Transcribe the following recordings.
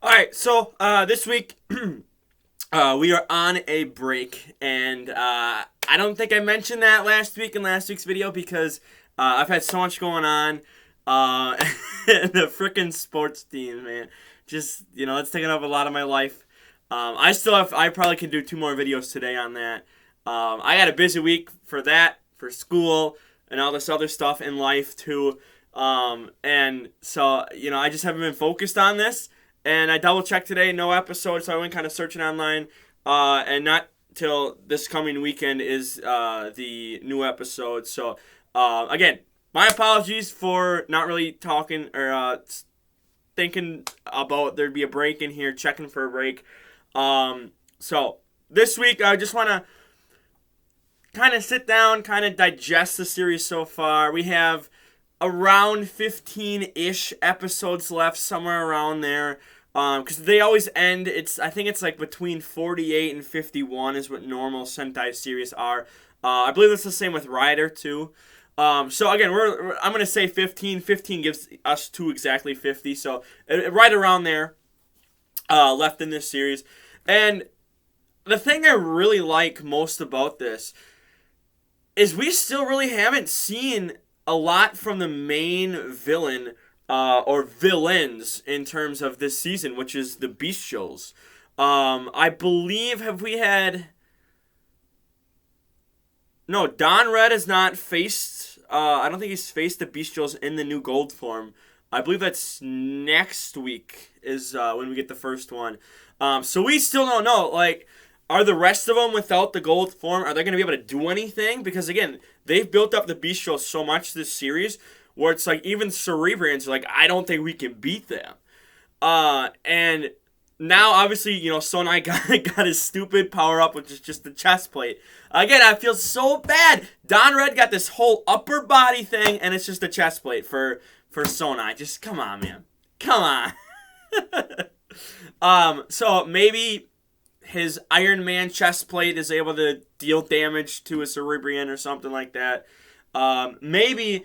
All right, so this week we are on a break, and I don't think I mentioned that last week in last week's video because I've had so much going on. The freaking sports team, man, just it's taken up a lot of my life. I probably can do two more videos today on that. I had a busy week for that, for school, and all this other stuff in life too. And so I just haven't been focused on this. And I double checked today, no episode, so I went kind of searching online. And not till this coming weekend is the new episode. So, again, my apologies for not really talking or thinking about there'd be a break in here, checking for a break. So, this week, I just want to kind of sit down, kind of digest the series so far. We have around 15-ish episodes left, somewhere around there. Because they always end. I think it's like between 48 and 51 is what normal Sentai series are. I believe that's the same with Rider too. So again, I'm gonna say 15. 15 gives us two exactly 50. So right around there, left in this series. And the thing I really like most about this is we still really haven't seen a lot from the main villain or villains in terms of this season, which is the Bestials. I believe have we had no Don Red has not faced. I don't think he's faced the Bestials in the new gold form. I believe that's next week is when we get the first one. So we still don't know. Like, are the rest of them without the gold form? Are they going to be able to do anything? Because again, they've built up the Bestials so much this series, where it's like even Cerebrians are like, I don't think we can beat them. And now obviously, Sonai got his stupid power up, which is just the chest plate. Again, I feel so bad. Don Red got this whole upper body thing, and it's just a chest plate for Sonai. Just come on, man. Come on. So maybe his Iron Man chest plate is able to deal damage to a Cerebrian or something like that. Maybe.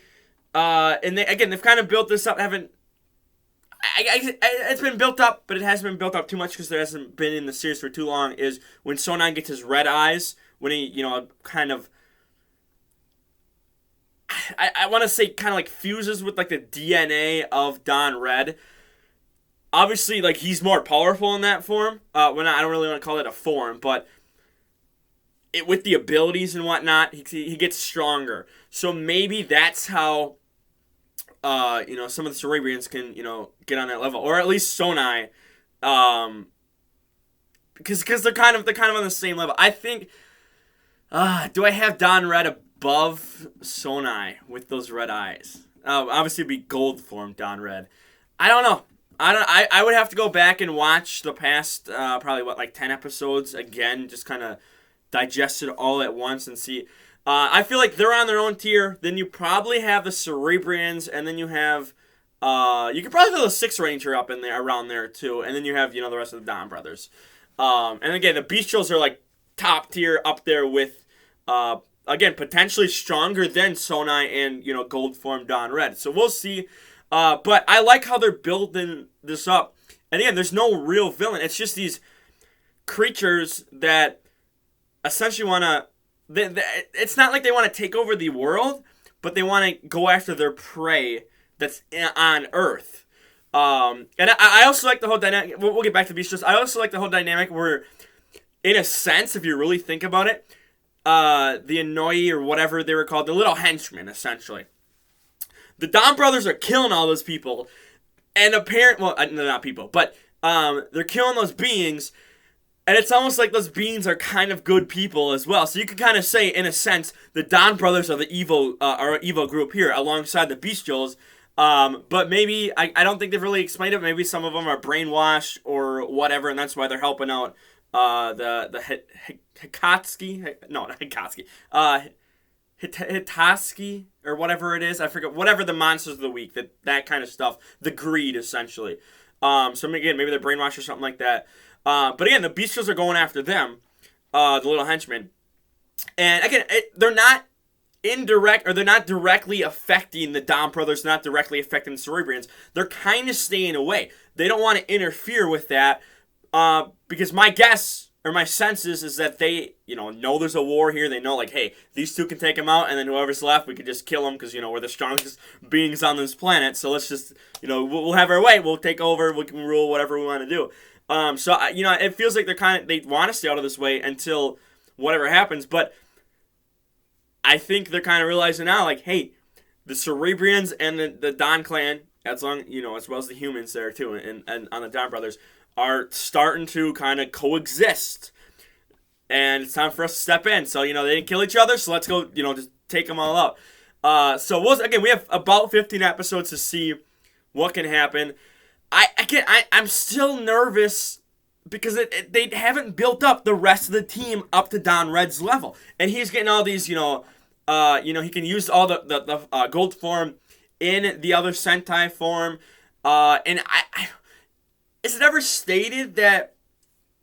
And they've kind of built this up. It's been built up, but it hasn't been built up too much because there hasn't been in the series for too long. Is when Sonan gets his red eyes, when he, kind of, I want to say kind of like fuses with like the DNA of Don Red. Obviously, like he's more powerful in that form. I don't really want to call it a form, but with the abilities and whatnot, he gets stronger. So maybe that's how some of the Cerebrians can, get on that level, or at least Sonai, because they're kind of on the same level. I think. Do I have Don Red above Sonai with those red eyes? Obviously, it'd be gold form Don Red. I don't know. I would have to go back and watch the past probably 10 episodes again, just kind of digest it all at once and see. I feel like they're on their own tier. Then you probably have the Cerebrians, and then you have you could probably throw the Six Ranger up in there around there too, and then you have the rest of the Donbrothers. And again, the Bestials are like top tier up there with again potentially stronger than Sonai and gold form Don Red. So we'll see. But I like how they're building this up. And again, there's no real villain. It's just these creatures that essentially want to. It's not like they want to take over the world, but they want to go after their prey that's on Earth. And I also like the whole dynamic. We'll get back to Beastars. I also like the whole dynamic where, in a sense, if you really think about it, the Anoi or whatever they were called, the little henchmen, essentially. The Donbrothers are killing all those people, and not people, but they're killing those beings. And it's almost like those beings are kind of good people as well. So you could kind of say, in a sense, the Donbrothers are the evil group here, alongside the Bestials. But maybe I don't think they've really explained it. Maybe some of them are brainwashed or whatever, and that's why they're helping out the Hikatsuki. No, not Hikatsuki. Hitaski or whatever it is. I forget. Whatever the monsters of the week, that kind of stuff. The greed, essentially. So again, maybe they're brainwashed or something like that. But again, the Bestials are going after them, the little henchmen. And again, they're not indirect, or they're not directly affecting the Donbrothers, not directly affecting the Cerebrians. They're kind of staying away. They don't want to interfere with that, because my guess, or my sense is that they, know there's a war here. They know, like, hey, these two can take them out, and then whoever's left, we could just kill them, because, we're the strongest beings on this planet, so let's just, we'll have our way. We'll take over. We can rule whatever we want to do. So, it feels like they want to stay out of this way until whatever happens, but I think they're kind of realizing now, like, hey, the Cerebrians and the Don clan, as well as the humans there too, and on the Donbrothers, are starting to kind of coexist, and it's time for us to step in. So they didn't kill each other, so let's go, just take them all out. So we have about 15 episodes to see what can happen. I'm still nervous because they haven't built up the rest of the team up to Don Red's level, and he's getting all these, he can use all the gold form in the other Sentai form, and is it ever stated that,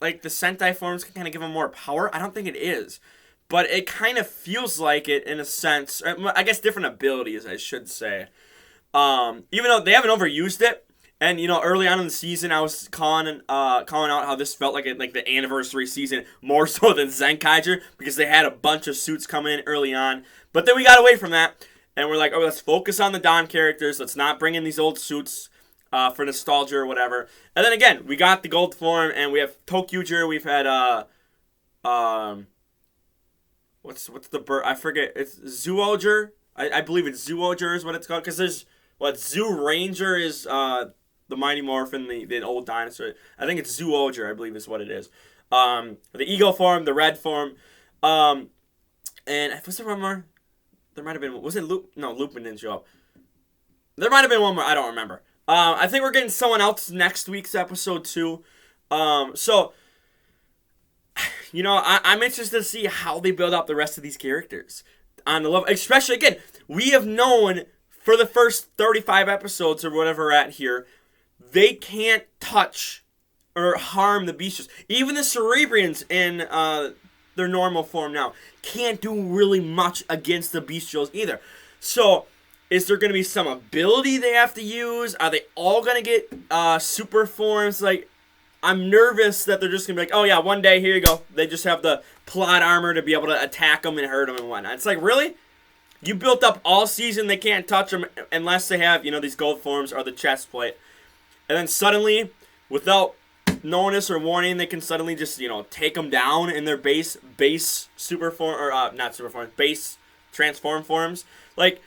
like, the Sentai forms can kind of give him more power? I don't think it is, but it kind of feels like it in a sense. I guess different abilities, I should say. Even though they haven't overused it. And, early on in the season, I was calling out how this felt like the anniversary season, more so than Zenkaiger, because they had a bunch of suits come in early on. But then we got away from that, and we're like, let's focus on the Don characters. Let's not bring in these old suits for nostalgia or whatever. And then again, we got the gold form, and we have Tokyuger. We've had, what's the bird? I forget. It's Zooger. I believe it's Zooger is what it's called, because there's, Zoo Ranger is, the Mighty Morphin, the old dinosaur. I think it's Zooger, I believe is what it is. The Eagle form, the red form. And was there one more? There might have been. Was it Lupin didn't show up. There might have been one more. I don't remember. I think we're getting someone else next week's episode too. So, I'm interested to see how they build up the rest of these characters on the level. Especially, again, we have known for the first 35 episodes or whatever we're at here, they can't touch or harm the bestials. Even the Cerebrians in their normal form now can't do really much against the bestials either. So, is there going to be some ability they have to use? Are they all going to get super forms? Like, I'm nervous that they're just going to be like, oh yeah, one day, here you go. They just have the plot armor to be able to attack them and hurt them and whatnot. It's like, really? You built up all season, they can't touch them unless they have, these gold forms or the chest plate. And then suddenly, without notice or warning, they can suddenly just, take them down in their base super form, or not super form, base transform forms. Like,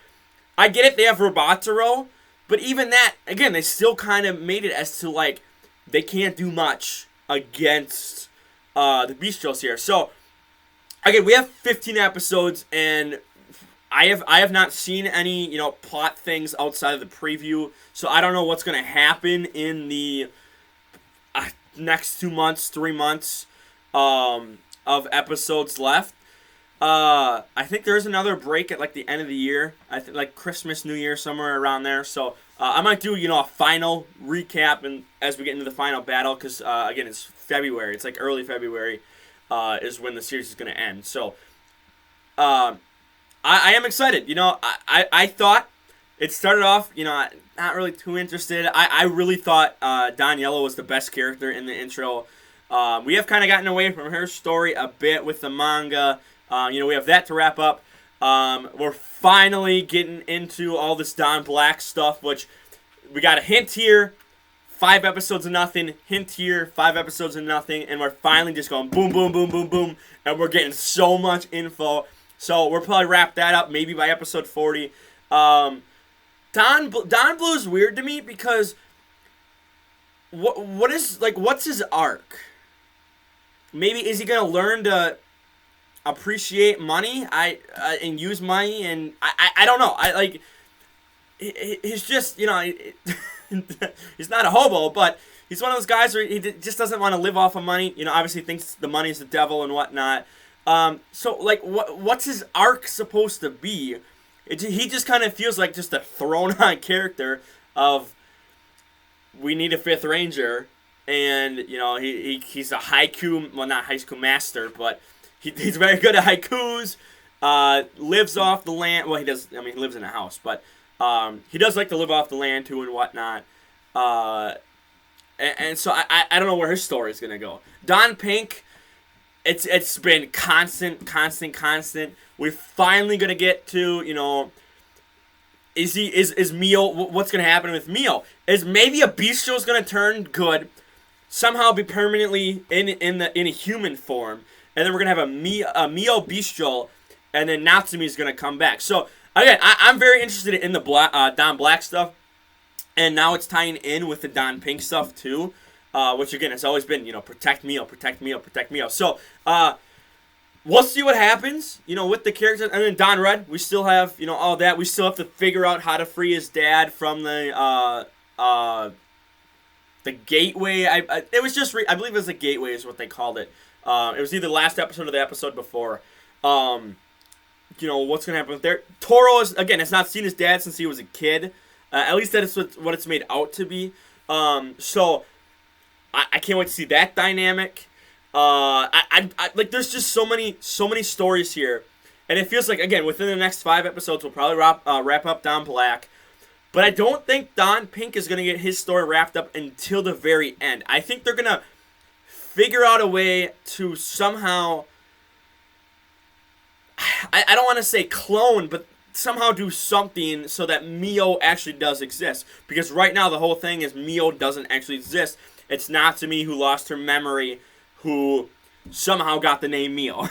I get it, they have Robotsuro, but even that, again, they still kind of made it as to, like, they can't do much against the bestials here. So, again, we have 15 episodes, and I have not seen any, plot things outside of the preview, so I don't know what's going to happen in the next 2 months, 3 months of episodes left. I think there's another break at, like, the end of the year. I think, like, Christmas, New Year, somewhere around there. So, I might do, a final recap and as we get into the final battle, because, again, it's February. It's, like, early February is when the series is going to end. So, I am excited. I thought it started off, not really too interested. I really thought Don Yellow was the best character in the intro. We have kind of gotten away from her story a bit with the manga. We have that to wrap up. We're finally getting into all this Don Black stuff, which we got a hint here, 5 episodes of nothing, hint here, 5 episodes of nothing, and we're finally just going boom, boom, boom, boom, boom, and we're getting so much info. So we'll probably wrap that up maybe by episode 40. Don Blue is weird to me because what's his arc? Maybe is he gonna learn to appreciate money and use money, and I don't know. He's just he's not a hobo, but he's one of those guys where he just doesn't want to live off of money. Obviously thinks the money's the devil and whatnot. So like what's his arc supposed to be? He just kind of feels like just a thrown-on character of we need a 5th Ranger, and he's a haiku, well, not haiku master, but he's very good at haikus, lives off the land. Well, he does. I mean, he lives in a house, but he does like to live off the land too and whatnot. And so I don't know where his story is gonna go. Don Pink, it's been constant. We're finally gonna get to, is Mio, what's gonna happen with Mio? Is maybe a bestial's gonna turn good, somehow be permanently in a human form, and then we're gonna have a Mio bestial, and then Natsumi's gonna come back. So again, I'm very interested in the Don Black stuff. And now it's tying in with the Don Pink stuff too, which again, it's always been, protect Mio. So, we'll see what happens, with the characters. And then Don Red, we still have, all that. We still have to figure out how to free his dad from the gateway. It was just, I believe it was the gateway is what they called it. It was either the last episode or the episode before. What's going to happen with there? Toro is, again, has not seen his dad since he was a kid. At least that is what it's made out to be. So I can't wait to see that dynamic. Like there's just so many stories here, and it feels like, again, within the next 5 episodes we'll probably wrap up Don Black. But I don't think Don Pink is gonna get his story wrapped up until the very end. I think they're gonna figure out a way to somehow, I don't want to say clone, but somehow do something so that Mio actually does exist. Because right now the whole thing is Mio doesn't actually exist. It's Natsumi who lost her memory, who somehow got the name Mio.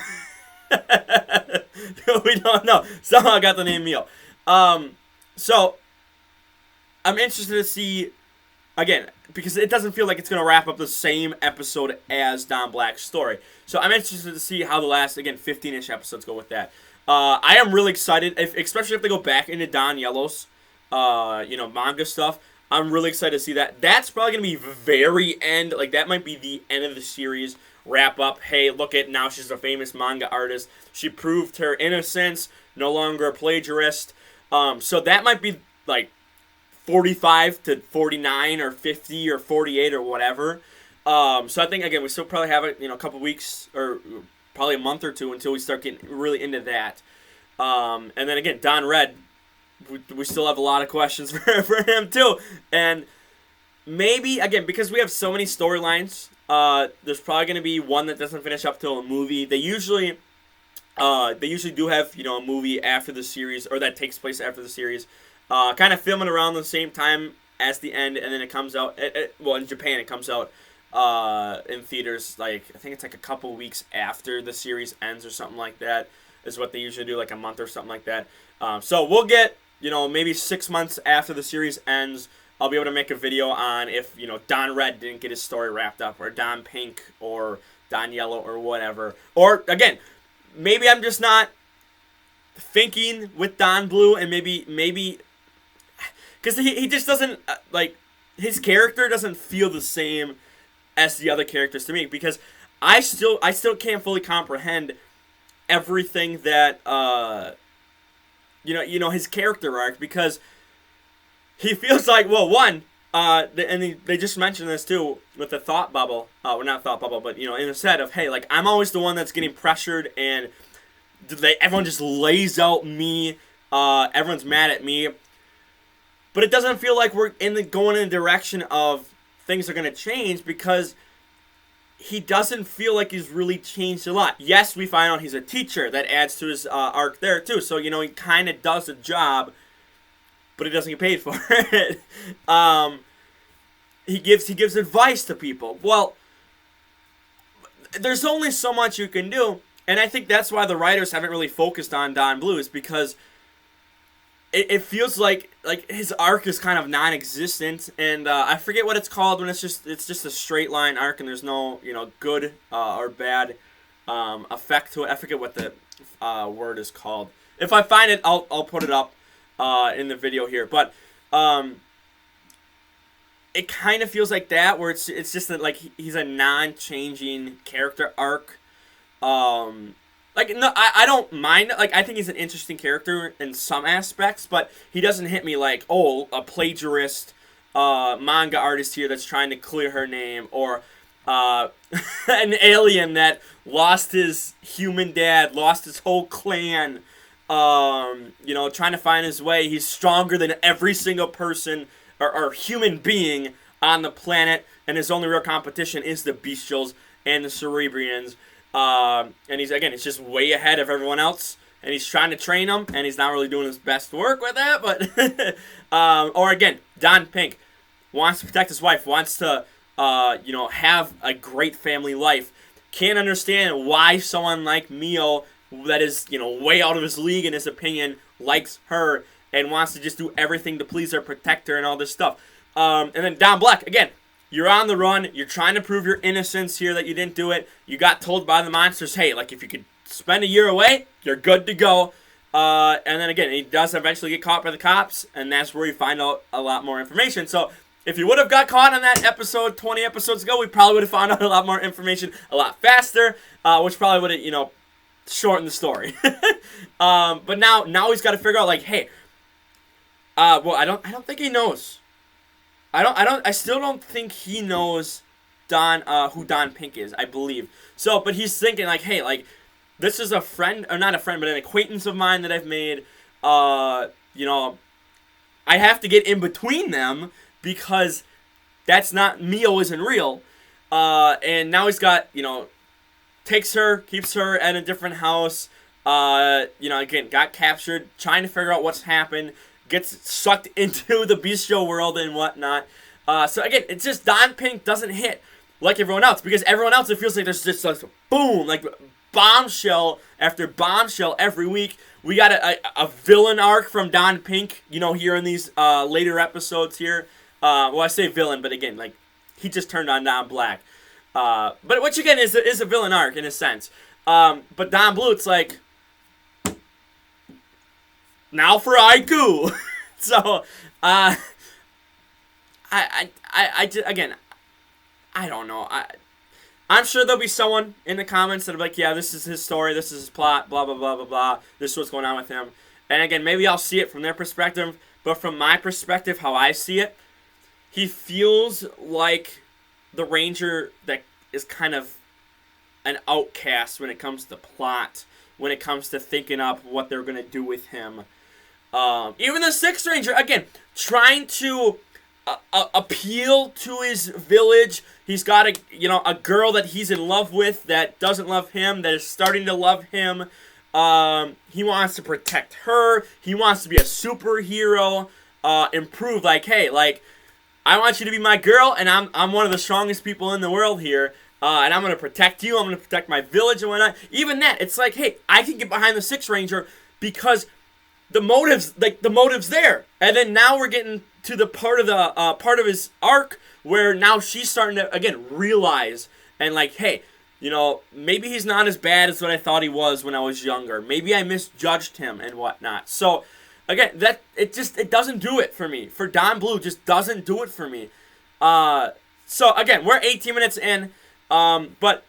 We don't know. Somehow got the name Mio. So I'm interested to see, again, because it doesn't feel like it's going to wrap up the same episode as Don Black's story. So I'm interested to see how the last, again, 15-ish episodes go with that. I am really excited, especially if they go back into Don Yellow's, manga stuff. I'm really excited to see that. That's probably going to be very end. Like, that might be the end of the series. Wrap up. Hey, look at, now she's a famous manga artist. She proved her innocence. No longer a plagiarist. So that might be, like, 45 to 49 or 50 or 48 or whatever. So I think, again, we still probably have it, a couple weeks or probably a month or two until we start getting really into that. And then again, Don Red, we still have a lot of questions for him too. And maybe, again, because we have so many storylines, there's probably going to be one that doesn't finish up till a movie. They usually do have, a movie after the series, or that takes place after the series, kind of filming around the same time as the end, and then it comes out, in Japan it comes out in theaters, like, I think it's like a couple weeks after the series ends or something like that, is what they usually do, like a month or something like that. So we'll get, maybe 6 months after the series ends, I'll be able to make a video on if, Don Red didn't get his story wrapped up, or Don Pink, or Don Yellow, or whatever. Or, again, maybe I'm just not thinking with Don Blue, and maybe, because he just doesn't, his character doesn't feel the same as the other characters to me, because I still can't fully comprehend everything that his character arc, because he feels like, well, and they just mentioned this too with the thought bubble, well, not thought bubble, but in the set of, hey, like, I'm always the one that's getting pressured, and everyone just lays out me, everyone's mad at me, but it doesn't feel like we're going in the direction of things are going to change, because he doesn't feel like he's really changed a lot. Yes, we find out he's a teacher. That adds to his arc there, too. So, he kind of does a job, but he doesn't get paid for it. He gives advice to people. Well, there's only so much you can do, and I think that's why the writers haven't really focused on Don Blue, is because it feels like his arc is kind of non-existent, and I forget what it's called when it's just a straight line arc and there's no good or bad effect to it. I forget what the word is called. If I find it, I'll put it up in the video here. But it kind of feels like that, where it's just that, like, he's a non-changing character arc. No, I don't mind. Like, I think he's an interesting character in some aspects, but he doesn't hit me like, oh, a plagiarist manga artist here that's trying to clear her name, or an alien that lost his human dad, lost his whole clan, trying to find his way. He's stronger than every single person or human being on the planet, and his only real competition is the Bestials and the Cerebrians. And he's just way ahead of everyone else, and he's trying to train them, and he's not really doing his best work with that. But, or again, Don Pink wants to protect his wife, wants to, have a great family life. Can't understand why someone like Mio, that is, way out of his league in his opinion, likes her and wants to just do everything to please her, protect her, and all this stuff. And then Don Black, again, you're on the run. You're trying to prove your innocence here that you didn't do it. You got told by the monsters, hey, like if you could spend a year away, you're good to go. And then again, he does eventually get caught by the cops, and that's where you find out a lot more information. So if you would have got caught on that episode 20 episodes ago, we probably would have found out a lot more information a lot faster, which probably would have, shortened the story. But now he's got to figure out, like, hey, I don't think he knows. I still don't think he knows who Don Pink is, I believe. So, but he's thinking, like, hey, like, this is a friend, or not a friend, but an acquaintance of mine that I've made. I have to get in between them because Mio isn't real. And now he's got, takes her, keeps her at a different house. Again, got captured, trying to figure out what's happened. Gets sucked into the bestial world and whatnot. So again, it's just Don Pink doesn't hit like everyone else, because everyone else, it feels like there's just like boom, like bombshell after bombshell every week. We got a villain arc from Don Pink, here in these later episodes here. I say villain, but again, like, he just turned on Don Black. But which again is a villain arc in a sense. But Don Blue, it's like, now for Aiku. So, again, I don't know. I'm sure there'll be someone in the comments that'll be like, yeah, this is his story, this is his plot, blah, blah, blah, blah, blah. This is what's going on with him. And again, maybe I'll see it from their perspective, but from my perspective, how I see it, he feels like the Ranger that is kind of an outcast when it comes to plot, when it comes to thinking up what they're going to do with him. Even the Sixth Ranger, again, trying to appeal to his village. He's got a girl that he's in love with that doesn't love him, that is starting to love him. He wants to protect her. He wants to be a superhero, improve. Like, hey, like, I want you to be my girl, and I'm one of the strongest people in the world here. And I'm going to protect you. I'm going to protect my village and whatnot. Even that, it's like, hey, I can get behind the Sixth Ranger because the motive's there. And then now we're getting to the part of his arc where now she's starting to, again, realize and like, hey, maybe he's not as bad as what I thought he was when I was younger. Maybe I misjudged him and whatnot. So, again, it doesn't do it for me. For Don Blue, just doesn't do it for me. So, again, we're 18 minutes in. But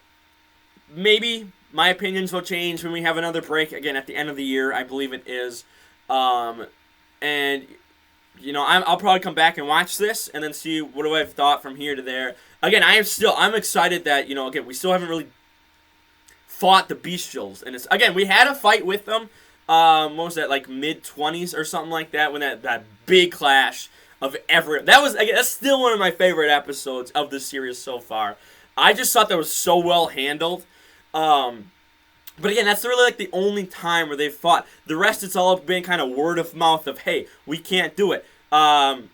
maybe my opinions will change when we have another break again at the end of the year. I believe it is. And I'll probably come back and watch this and then see what do I've thought from here to there. Again, I'm excited that, again, we still haven't really fought the Bestials. And again, we had a fight with them. What was that, like mid-20s or something like that, when that big clash of that's still one of my favorite episodes of the series so far. I just thought that was so well handled. But again, that's really like the only time where they've fought. The rest, it's all been kind of word of mouth of, hey, we can't do it. And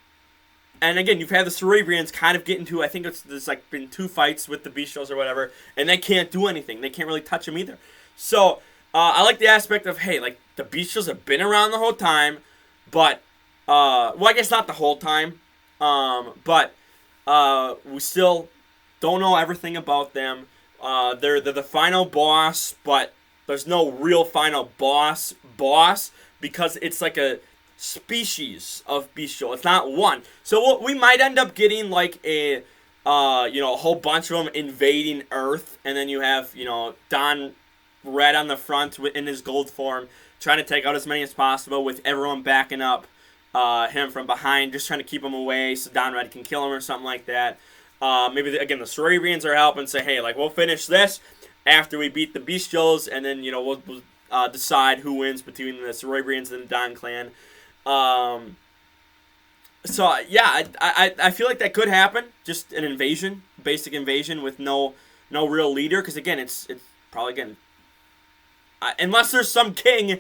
again, you've had the Cerebrians kind of get into, I think there's like been 2 fights with the Bestials or whatever, and they can't do anything. They can't really touch them either. So, I like the aspect of, hey, like, the Bestials have been around the whole time, but, I guess not the whole time, but we still don't know everything about them. They're the final boss, but there's no real final boss because it's like a species of bestial. It's not one. So we might end up getting like a whole bunch of them invading Earth, and then you have Don Red on the front in his gold form, trying to take out as many as possible with everyone backing up him from behind, just trying to keep him away so Don Red can kill him or something like that. Maybe, again, the Cerebrians are helping say, hey, like, we'll finish this after we beat the Bestials, and then, we'll decide who wins between the Cerebrians and the Don Clan. So, yeah, I feel like that could happen. Just an invasion, basic invasion with no real leader. Because, again, it's probably, again, unless there's some king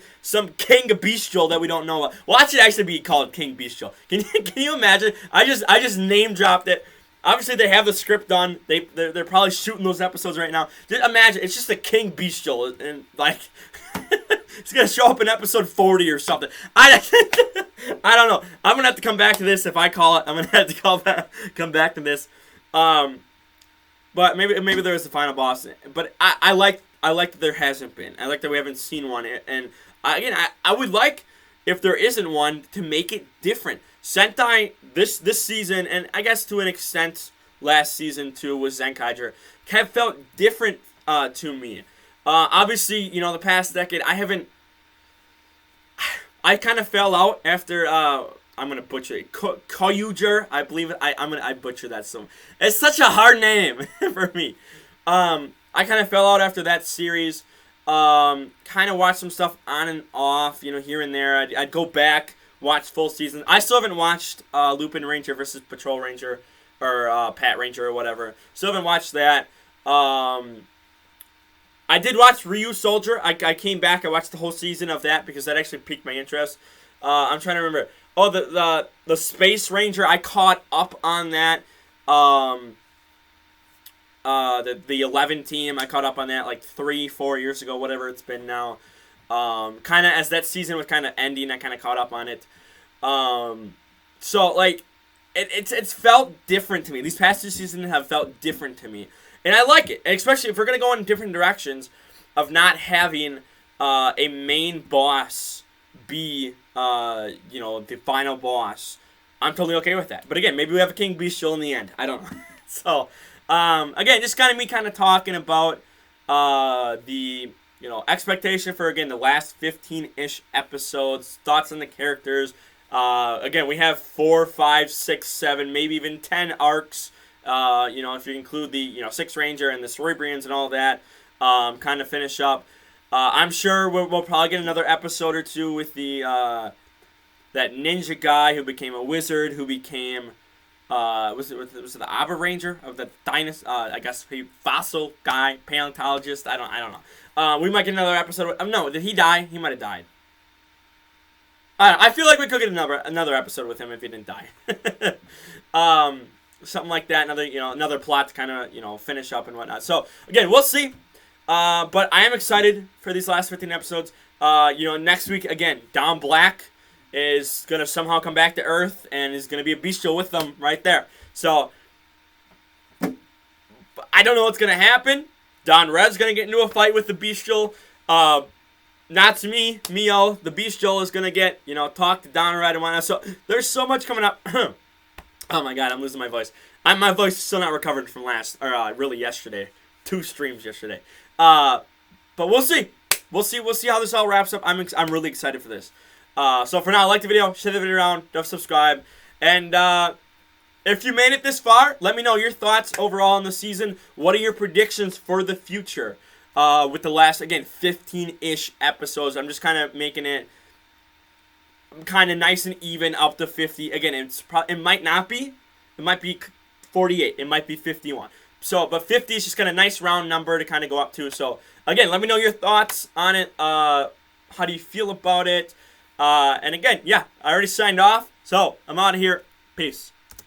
bestial that we don't know about. Well, that should actually be called King Bestial. Can you imagine? I just name dropped it. Obviously, they have the script done. They're probably shooting those episodes right now. Just imagine, it's just a King Bestial, and like it's gonna show up in episode 40 or something. I don't know. I'm gonna have to come back to this if I call it. I'm gonna have to come back to this. But maybe there's the final boss. But I like that there hasn't been. I like that we haven't seen one. And I would like, if there isn't one, to make it different. Sentai this season, and I guess to an extent last season too with Zenkaiger, have felt different to me. Obviously, the past decade I kind of fell out after I'm gonna butcher it. Koyuger, I believe it. I butcher that so. It's such a hard name for me. I kind of fell out after that series. Kind of watched some stuff on and off, here and there. I'd go back, watch full season. I still haven't watched Lupin Ranger versus Patrol Ranger, or Pat Ranger or whatever. Still haven't watched that. I did watch Ryu Soldier. I came back. I watched the whole season of that because that actually piqued my interest. I'm trying to remember. Oh, the Space Ranger. I caught up on that. The 11 team. I caught up on that like 3-4 years ago, whatever it's been now. Kind of as that season was kind of ending, I kind of caught up on it. So like, it's felt different to me. These past 2 seasons have felt different to me. And I like it, especially if we're going to go in different directions of not having a main boss be, the final boss. I'm totally okay with that. But again, maybe we have a King Bestial in the end. I don't know. So, again, just kind of me kind of talking about the, expectation for, again, the last 15-ish episodes, thoughts on the characters. Again, we have 4, 5, 6, 7, maybe even 10 arcs. If you include the, 6 Ranger and the Cerebrians and all that, kind of finish up. I'm sure we'll probably get another episode or 2 with the, that ninja guy who became a wizard, who became, was it the Abba Ranger of the dinosaur, I guess, fossil guy, paleontologist, I don't know. We might get another episode. No, did he die? He might have died. I feel like we could get another episode with him if he didn't die. Something like that, another plot to kind of, finish up and whatnot. So, again, we'll see. But I am excited for these last 15 episodes. Next week, again, Don Black is going to somehow come back to Earth and is going to be a bestial with them right there. So, I don't know what's going to happen. Don Red's going to get into a fight with the bestial. Natsumi, Mio, the bestial is going to get, talk to Don Red and whatnot. So, there's so much coming up. Oh my god, I'm losing my voice. My voice is still not recovered from really yesterday. 2 streams yesterday. But we'll see. We'll see how this all wraps up. I'm really excited for this. So for now, like the video, share the video around, don't subscribe. And if you made it this far, let me know your thoughts overall on the season. What are your predictions for the future? With the last, again, 15-ish episodes. I'm just kind of making it kind of nice and even up to 50. Again, it might not be. It might be 48. It might be 51. So, but 50 is just kind of a nice round number to kind of go up to. So, again, let me know your thoughts on it. How do you feel about it? And again, yeah, I already signed off. So, I'm out of here. Peace.